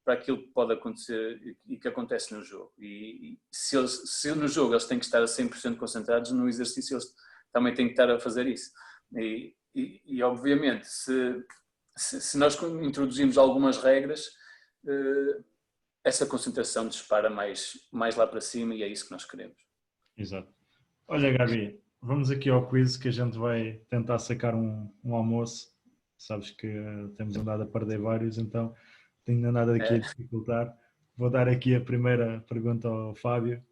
para aquilo que pode acontecer e que acontece no jogo. E se no jogo eles têm que estar a 100% concentrados, no exercício eles também têm que estar a fazer isso. E obviamente, se nós introduzimos algumas regras, essa concentração dispara mais lá para cima e é isso que nós queremos. Exato. Olha, Gabi, vamos aqui ao quiz que a gente vai tentar sacar um almoço. Sabes que temos andado a perder vários, então tenho andado aqui a dificultar. Vou dar aqui a primeira pergunta ao Fábio.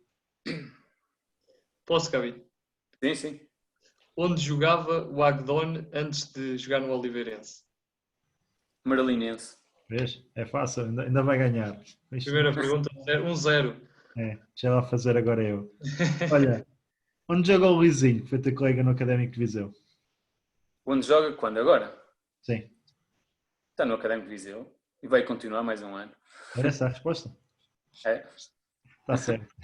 Posso, Gabi? Sim, sim. Onde jogava o Agdon antes de jogar no Oliveirense? Maranhense. Vês? É fácil, ainda vai ganhar. Primeira pergunta, 1-0. Já vai fazer agora eu. Olha, onde joga o Luizinho, que foi teu colega no Académico de Viseu? Onde joga? Quando? Agora? Sim. Está no Académico de Viseu e vai continuar mais um ano. Era essa a resposta? É. Está certo.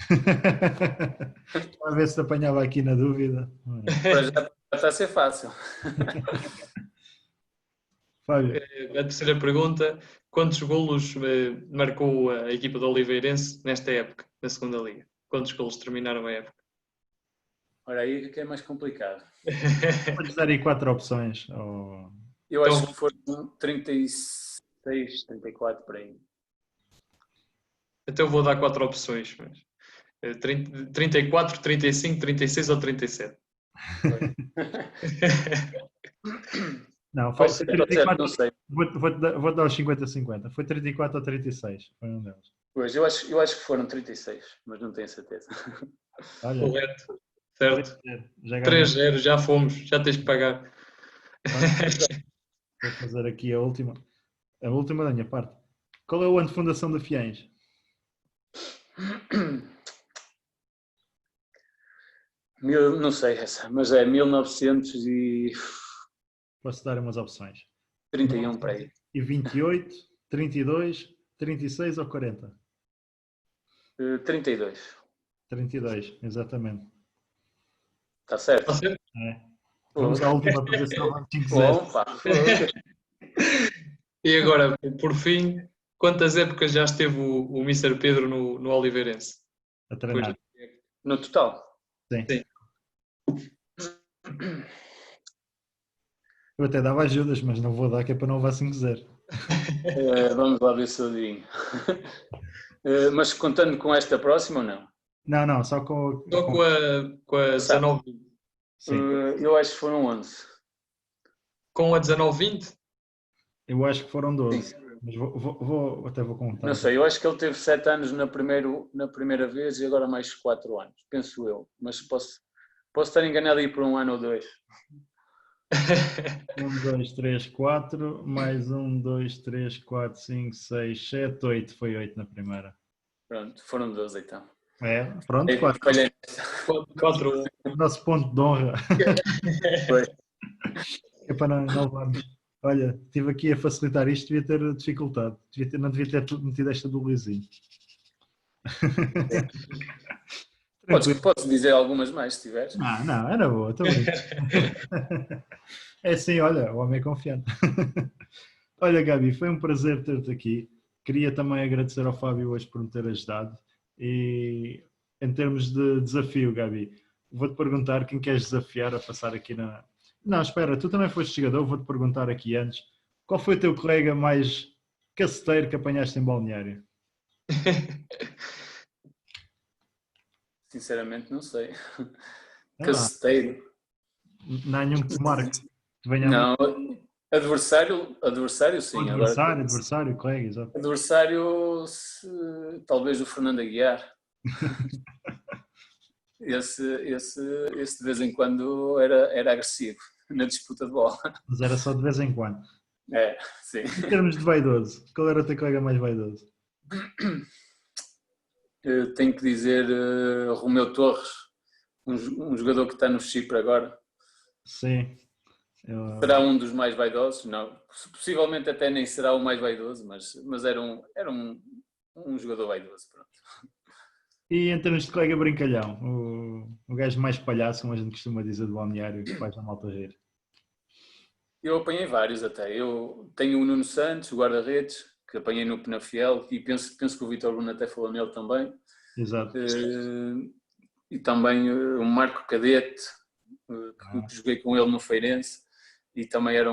A ver se te apanhava aqui na dúvida. Já está a ser fácil. Fábio. A terceira pergunta, quantos golos marcou a equipa do Oliveirense nesta época, na segunda liga? Quantos golos terminaram a época? Ora, aí que é mais complicado. Podes dar aí 4 opções. Eu acho que foram 36, 34 por aí. Então vou dar 4 opções. Mas, 34, 35, 36 ou 37? Não, foi 34. Não sei. Vou dar os 50-50. Foi 34 ou 36. Foi um deles. Pois, eu acho que foram 36, mas não tenho certeza. Olha, correto. Certo. 3-0, já fomos. Já tens que pagar. Vou fazer aqui a última da minha parte. Qual é o ano de fundação da Fiães? Não sei essa, mas é 1900 e... Posso dar umas opções. 31 para aí. E 28, 32, 36 ou 40? 32. 32, exatamente. Está certo? É. Vamos à última para ver se não vamos 5-0. E agora, por fim, quantas épocas já esteve o Mr. Pedro no Oliveirense? A treinar. No total? Sim. Eu até dava ajudas, mas não vou dar, que é para não levar 5-0. Vamos lá ver se eu digo. Mas contando com esta próxima ou não? Não, só com a 19-20. Eu acho que foram 11. Com a 19-20? Eu acho que foram 12. Sim. Mas até vou contar. Não sei, eu acho que ele teve 7 anos na primeira vez e agora mais 4 anos, penso eu. Mas posso estar enganado aí por 1 ano ou 2. 1, 2, 3, 4, mais 1, 2, 3, 4, 5, 6, 7, 8. Foi 8 na primeira. Pronto, foram 12 então. Pronto, É, quatro. falhei. 4-1. O nosso ponto de honra. Foi. É para não levarmos. Olha, estive aqui a facilitar isto, devia ter dificultado. Não devia ter metido esta do Luizinho. Tranquilo. Podes dizer algumas mais, se tiveres. Não, era boa, estou brincando. É assim, olha, o homem é confiante. Olha, Gabi, foi um prazer ter-te aqui. Queria também agradecer ao Fábio hoje por me ter ajudado. E em termos de desafio, Gabi, vou-te perguntar quem queres desafiar a passar aqui na. Não, espera, tu também foste jogador, vou-te perguntar aqui antes. Qual foi o teu colega mais caceteiro que apanhaste em balneário? Sinceramente, não sei. Ah, Caceteiro. não há nenhum que te marque. Que venha a mim. Não, adversário sim. Agora, Adversário, colega, exato. adversário, talvez o Fernando Aguiar. Esse de vez em quando era agressivo na disputa de bola. Mas era só de vez em quando. É, sim. Em termos de vaidoso, qual era o teu colega mais vaidoso? Tenho que dizer Romeu Torres, um jogador que está no Chipre agora. Sim. Será um dos mais vaidosos? Não. Possivelmente até nem será o mais vaidoso, mas era um jogador vaidoso. Pronto. E em termos de colega brincalhão, o gajo mais palhaço, como a gente costuma dizer do balneário, que faz a malta rir. Eu apanhei vários até. Eu tenho o Nuno Santos, o guarda-redes, que apanhei no Penafiel, e penso que o Vítor Bruno até falou nele também. Exato. E também o Marco Cadete, que joguei com ele no Feirense, e também era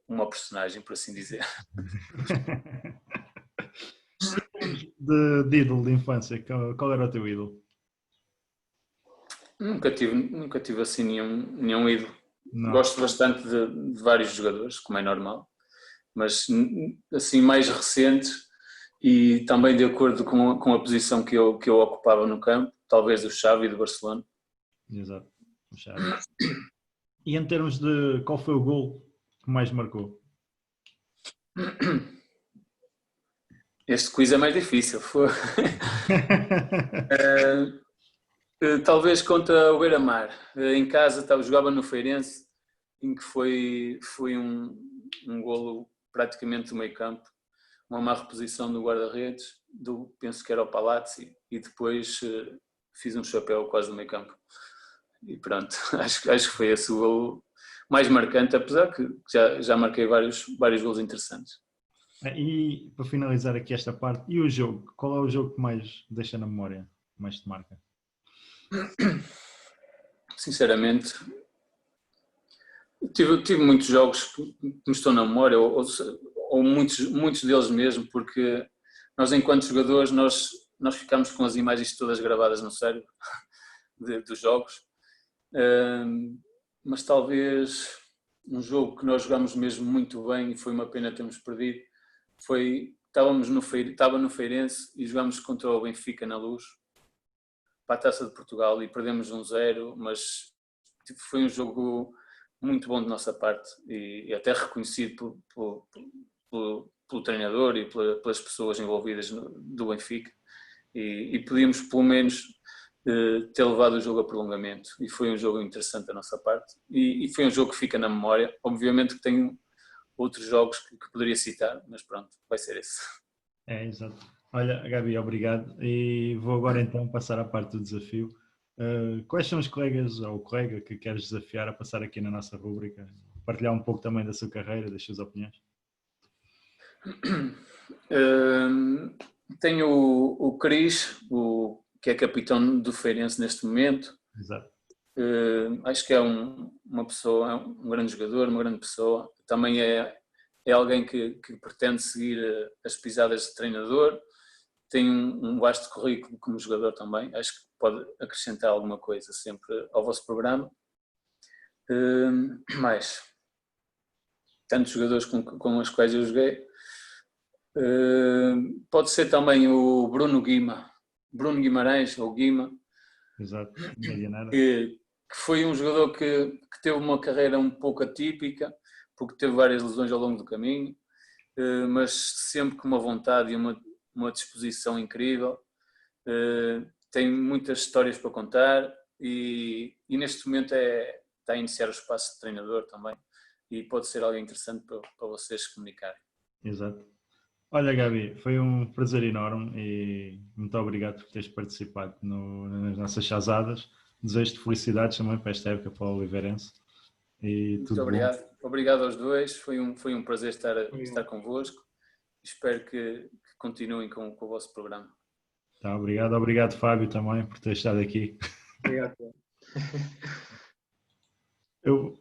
uma personagem, por assim dizer. De ídolo de infância, qual era o teu ídolo? Nunca tive assim nenhum ídolo. Não. Gosto bastante de vários jogadores, como é normal, mas assim mais recentes e também de acordo com a posição que eu ocupava no campo, talvez do Xavi do Barcelona. Exato. O Xavi. E em termos de qual foi o gol que mais marcou? Este quiz é mais difícil. Talvez contra o Beira-Mar. Em casa jogava no Feirense, em que foi um golo praticamente do meio campo, uma má reposição do guarda-redes, penso que era o Palazzi, e depois fiz um chapéu quase do meio campo. E pronto, acho que foi esse o golo mais marcante, apesar que já marquei vários golos interessantes. E para finalizar aqui esta parte, e o jogo? Qual é o jogo que mais deixa na memória, mais te marca? Sinceramente, tive muitos jogos que me estão na memória, ou muitos deles mesmo, porque nós enquanto jogadores nós ficamos com as imagens todas gravadas no cérebro dos jogos, mas talvez um jogo que nós jogamos mesmo muito bem e foi uma pena termos perdido, estava no Feirense e jogámos contra o Benfica na Luz para a Taça de Portugal e perdemos 1-0, mas foi um jogo muito bom de nossa parte e até reconhecido pelo treinador e pelas pessoas envolvidas do Benfica, e podíamos pelo menos ter levado o jogo a prolongamento, e foi um jogo interessante da nossa parte e foi um jogo que fica na memória. Obviamente que tenho outros jogos que poderia citar, mas pronto, vai ser esse. É, exato. Olha, Gabi, obrigado. E vou agora então passar à parte do desafio. Quais são os colegas ou o colega que queres desafiar a passar aqui na nossa rúbrica? Partilhar um pouco também da sua carreira, das suas opiniões? Tenho o Cris, que é capitão do Feirense neste momento. Exato. Acho que é uma pessoa, é um grande jogador, uma grande pessoa. Também é alguém que pretende seguir as pisadas de treinador. Tem um vasto currículo como jogador também. Acho que pode acrescentar alguma coisa sempre ao vosso programa. Mais tantos jogadores com os quais eu joguei. Pode ser também o Bruno Guimarães, ou Guima. Exato. Que foi um jogador que teve uma carreira um pouco atípica, porque teve várias lesões ao longo do caminho, mas sempre com uma vontade e uma disposição incrível. tem muitas histórias para contar e neste momento está a iniciar o espaço de treinador também e pode ser algo interessante para vocês comunicarem. Exato. Olha, Gabi, foi um prazer enorme e muito obrigado por teres participado nas nossas chazadas. Desejo-te felicidades também para esta época, para o Oliveirense. E Muito tudo obrigado. bom. Obrigado aos dois. Foi um prazer estar convosco. Espero que continuem com o vosso programa. Tá, obrigado. Obrigado, Fábio, também por ter estado aqui. Obrigado. Eu